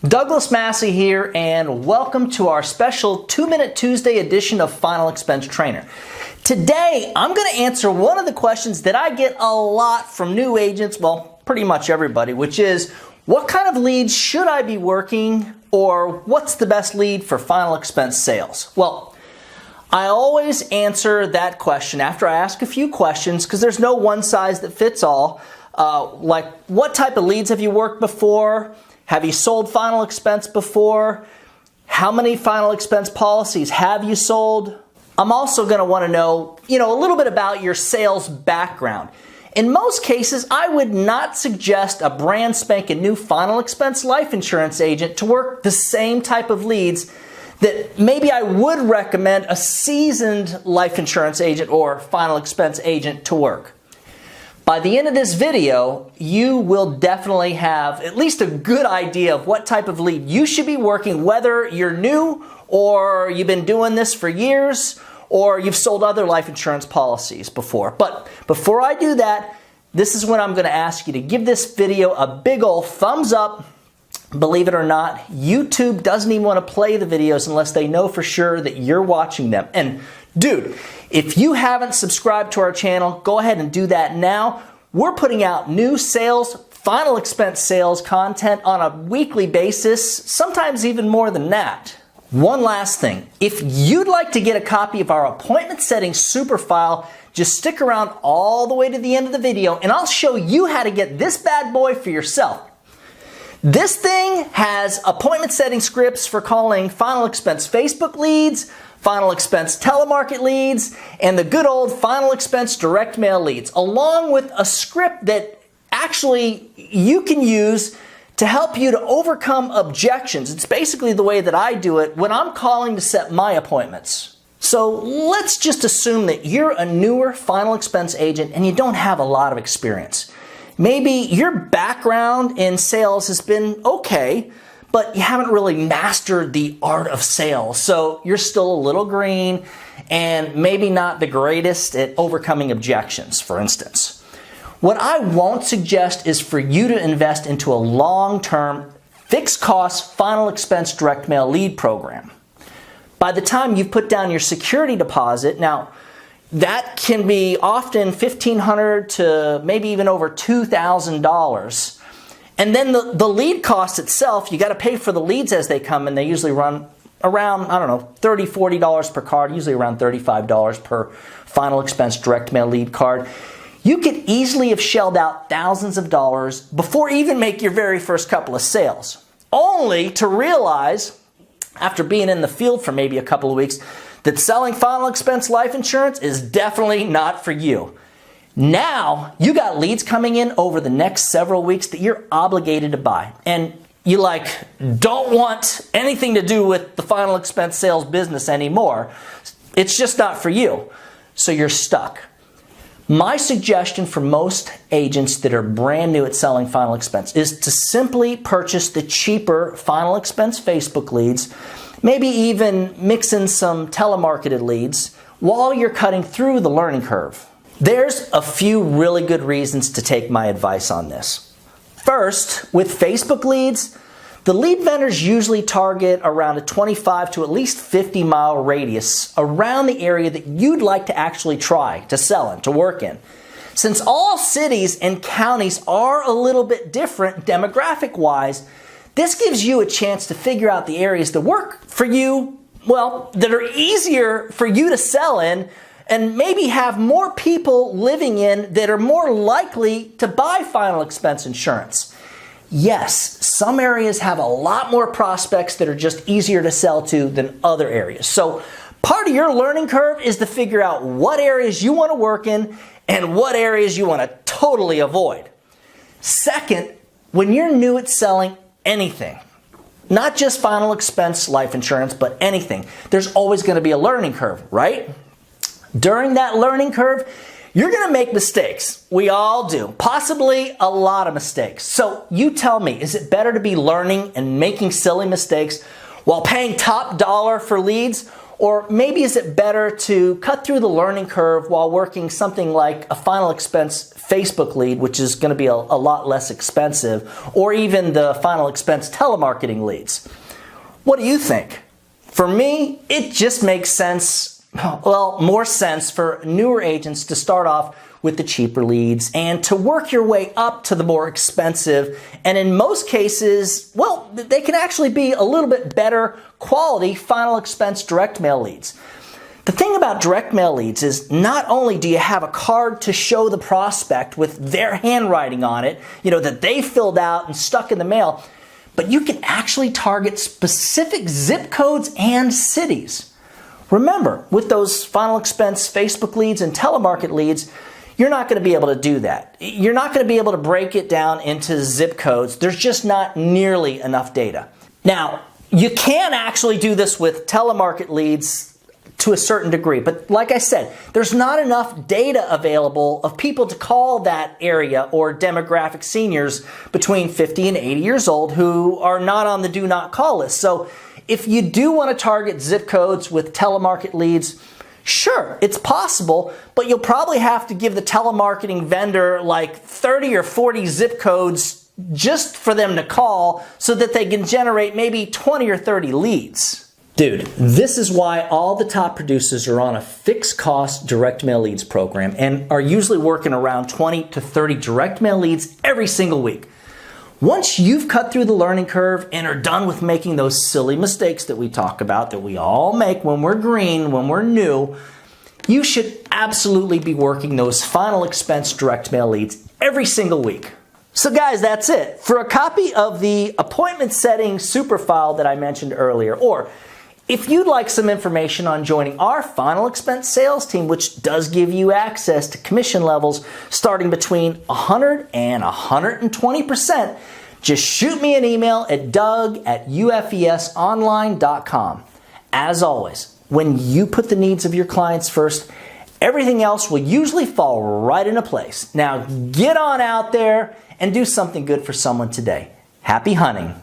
Douglas Massey here, and welcome to our special 2-Minute Tuesday edition of Final Expense Trainer. Today, I'm going to answer one of the questions that I get a lot from new agents, well, pretty much everybody, which is, what kind of leads should I be working, or what's the best lead for final expense sales? Well, I always answer that question after I ask a few questions, because there's no one size that fits all. Like, what type of leads have you worked before? Have you sold final expense before? How many final expense policies have you sold? I'm also going to want to know, a little bit about your sales background. In most cases, I would not suggest a brand spanking new final expense life insurance agent to work the same type of leads that maybe I would recommend a seasoned life insurance agent or final expense agent to work. By the end of this video, you will definitely have at least a good idea of what type of lead you should be working, whether you're new or you've been doing this for years or you've sold other life insurance policies before. But before I do that, this is when I'm going to ask you to give this video a big old thumbs up. Believe it or not, YouTube doesn't even want to play the videos unless they know for sure that you're watching them. And dude, if you haven't subscribed to our channel, go ahead and do that now. We're putting out new sales, final expense sales content on a weekly basis, sometimes even more than that. One last thing, if you'd like to get a copy of our appointment setting super file, just stick around all the way to the end of the video and I'll show you how to get this bad boy for yourself. This thing has appointment setting scripts for calling final expense Facebook leads, final expense telemarket leads, and the good old final expense direct mail leads, along with a script that actually you can use to help you to overcome objections. It's basically the way that I do it when I'm calling to set my appointments. So let's just assume that you're a newer final expense agent and you don't have a lot of experience. Maybe your background in sales has been okay, but you haven't really mastered the art of sales. So you're still a little green and maybe not the greatest at overcoming objections, for instance. What I won't suggest is for you to invest into a long-term, fixed-cost final expense direct mail lead program. By the time you've put down your security deposit, now that can be often $1,500 to maybe even over $2,000. And then the lead cost itself, you got to pay for the leads as they come, and they usually run around, $30, $40 per card, usually around $35 per final expense direct mail lead card. You could easily have shelled out thousands of dollars before even make your very first couple of sales, only to realize, after being in the field for maybe a couple of weeks, that selling final expense life insurance is definitely not for you. Now, you got leads coming in over the next several weeks that you're obligated to buy. And you don't want anything to do with the final expense sales business anymore. It's just not for you. So you're stuck. My suggestion for most agents that are brand new at selling final expense is to simply purchase the cheaper final expense Facebook leads, maybe even mix in some telemarketed leads while you're cutting through the learning curve. There's a few really good reasons to take my advice on this. First, with Facebook leads, the lead vendors usually target around a 25 to at least 50-mile radius around the area that you'd like to actually try to sell in, to work in. Since all cities and counties are a little bit different demographic-wise, this gives you a chance to figure out the areas that work for you, that are easier for you to sell in, and maybe have more people living in that are more likely to buy final expense insurance. Yes, some areas have a lot more prospects that are just easier to sell to than other areas. So part of your learning curve is to figure out what areas you want to work in and what areas you want to totally avoid. Second, when you're new at selling anything, not just final expense life insurance, but anything, there's always going to be a learning curve, right? During that learning curve, you're going to make mistakes. We all do. Possibly a lot of mistakes. So you tell me, is it better to be learning and making silly mistakes while paying top dollar for leads, Or maybe is it better to cut through the learning curve while working something like a final expense Facebook lead, which is going to be a lot less expensive, or even the final expense telemarketing leads? What do you think? For me, it just makes sense, well, more sense for newer agents to start off with the cheaper leads and to work your way up to the more expensive. And in most cases, well, they can actually be a little bit better quality final expense direct mail leads. The thing about direct mail leads is not only do you have a card to show the prospect with their handwriting on it, that they filled out and stuck in the mail, but you can actually target specific zip codes and cities. Remember, with those final expense Facebook leads and telemarket leads, you're not going to be able to do that. You're not going to be able to break it down into zip codes. There's just not nearly enough data. Now, you can actually do this with telemarket leads to a certain degree, but like I said, there's not enough data available of people to call that area or demographic seniors between 50 and 80 years old who are not on the do not call list. So if you do want to target zip codes with telemarket leads, sure, it's possible, but you'll probably have to give the telemarketing vendor like 30 or 40 zip codes just for them to call so that they can generate maybe 20 or 30 leads. Dude, this is why all the top producers are on a fixed cost direct mail leads program and are usually working around 20 to 30 direct mail leads every single week. Once you've cut through the learning curve and are done with making those silly mistakes that we talk about, that we all make when we're green, when we're new, you should absolutely be working those final expense direct mail leads every single week. So guys, that's it. For a copy of the appointment setting super file that I mentioned earlier, or if you'd like some information on joining our final expense sales team, which does give you access to commission levels starting between 100 and 120%, just shoot me an email at doug@ufesonline.com. As always, when you put the needs of your clients first, everything else will usually fall right into place. Now get on out there and do something good for someone today. Happy hunting.